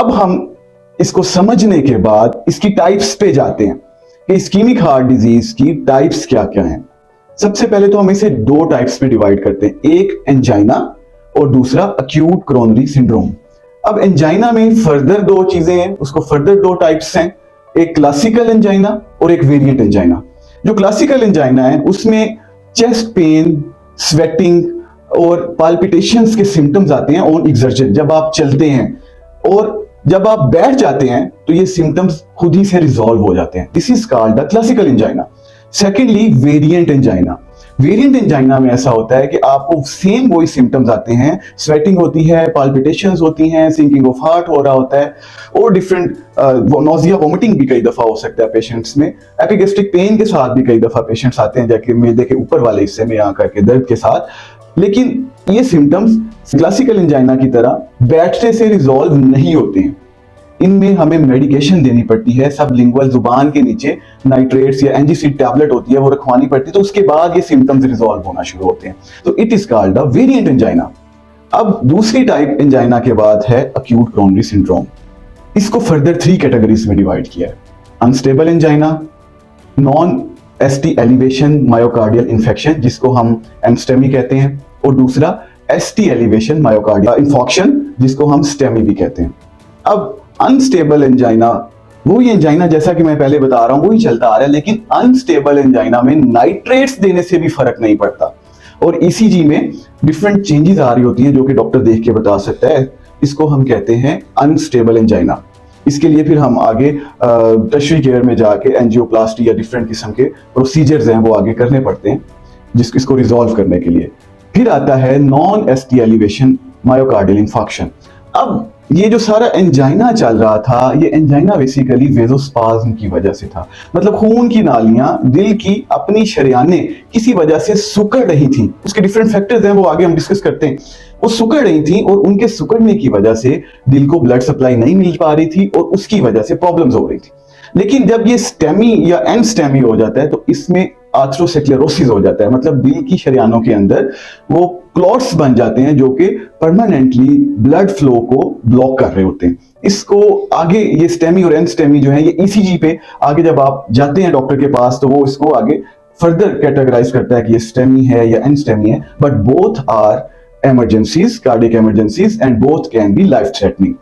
अब हम इसको समझने के बाद इसकी टाइप्स पे जाते हैं कि इस्कीमिक हार्ट डिजीज की टाइप्स क्या क्या हैं। सबसे पहले तो हम इसे दो टाइप्स में डिवाइड करते हैं, एक एंजाइना और दूसरा अक्यूट कोरोनरी सिंड्रोम। अब एंजाइना में फर्दर दो चीजें हैं, उसको फर्दर दो टाइप्स हैं, एक क्लासिकल एंजाइना और एक वेरिएंट एंजाइना। जो क्लासिकल एंजाइना है उसमें चेस्ट पेन, स्वेटिंग और पाल्पिटेशंस के सिम्टम्स आते हैं ऑन एक्सर्शन, जब आप चलते हैं, और जब आप बैठ जाते हैं तो ये सिम्टम्स खुद ही से रिजॉल्व हो जाते हैं। This is called the classical angina. Secondly variant angina. Variant angina में ऐसा होता है कि आपको सेम वही सिम्टम्स आते हैं, स्वेटिंग होती है, पाल्पिटेशंस होती हैं, सिंकिंग ऑफ हार्ट हो रहा होता है, और डिफरेंट नोजिया वोमिटिंग भी कई दफा हो सकता है पेशेंट्स में। एपिगैस्ट्रिक पेन के साथ भी कई दफा पेशेंट्स आते हैं, जाके मैदे के ऊपर वाले हिस्से में यहाँ करके दर्द के साथ। लेकिन ये सिम्टम्स क्लासिकल एंजाइना की तरह बैठने से रिजॉल्व नहीं होते हैं। इनमें हमें मेडिकेशन देनी पड़ती है, सबलिंगुअल जुबान के नीचे नाइट्रेट्स या एंजीसिड टैबलेट होती है वो रखवानी पड़ती है, तो उसके बाद ये सिम्टम्स रिजॉल्व होना शुरू होते हैं। तो it is called the variant angina. अब दूसरी टाइप एंजाइना के बाद है अक्यूट कोरोनरी सिंड्रोम। इसको फर्दर 3 कैटेगरीज में डिवाइड किया है, unstable angina, non ST elevation myocardial infection जिसको हम एमस्टेमी कहते हैं, और दूसरा एसटी एलिवेशन मायोकार्डियल इन्फॉक्शन जिसको हम स्टेमी भी कहते हैं। अब अनस्टेबल एंजाइना वो ये एंजाइना जैसा कि मैं पहले बता रहा हूं वही चलता आ रहा है, लेकिन अनस्टेबल एंजाइना में नाइट्रेट्स देने से भी फर्क नहीं पड़ता और ईसीजी में डिफरेंट चेंजेस आ रही होती हैं जो कि डॉक्टर देख के बता सकता है। इसको हम कहते हैं अनस्टेबल एंजाइना। इसके लिए फिर हम आगे टर्शियरी केयर में जाके एंजियोप्लास्टी या डिफरेंट किस्म के प्रोसीजर्स हैं वो आगे करने पड़ते हैं इसको रिजॉल्व करने के लिए। फिर आता है non ST elevation myocardial infarction. अब ये जो सारा एंजाइना चल रहा था, ये एंजाइना बेसिकली वेजोस्पाज्म की वजह से था, मतलब खून की नालियां दिल की अपनी शरियानें किसी वजह से सुकड़ रही थी। उसके डिफरेंट फैक्टर्स हैं वो आगे हम डिस्कस करते हैं। वो सुकड़ रही थी और उनके सुकड़ने की वजह से दिल को ब्लड सप्लाई नहीं मिल पा रही थी और उसकी वजह से प्रॉब्लम्स हो रही थी। लेकिन जब ये स्टेमी या एंड स्टेमी हो जाता है तो इसमें आर्थरोस्क्लेरोसिस हो जाता है, मतलब दिल की शरियानों के अंदर वो क्लॉट्स बन जाते हैं जो कि परमानेंटली ब्लड फ्लो को ब्लॉक कर रहे होते हैं। इसको आगे ये स्टेमी और एंड स्टेमी जो है ये ईसीजी पे आगे जब आप जाते हैं डॉक्टर के पास तो वो इसको आगे फर्दर कैटेगराइज करता है कि ये स्टेमी है या एंड स्टेमी है, but both are emergencies, cardiac emergencies, and both can be life threatening.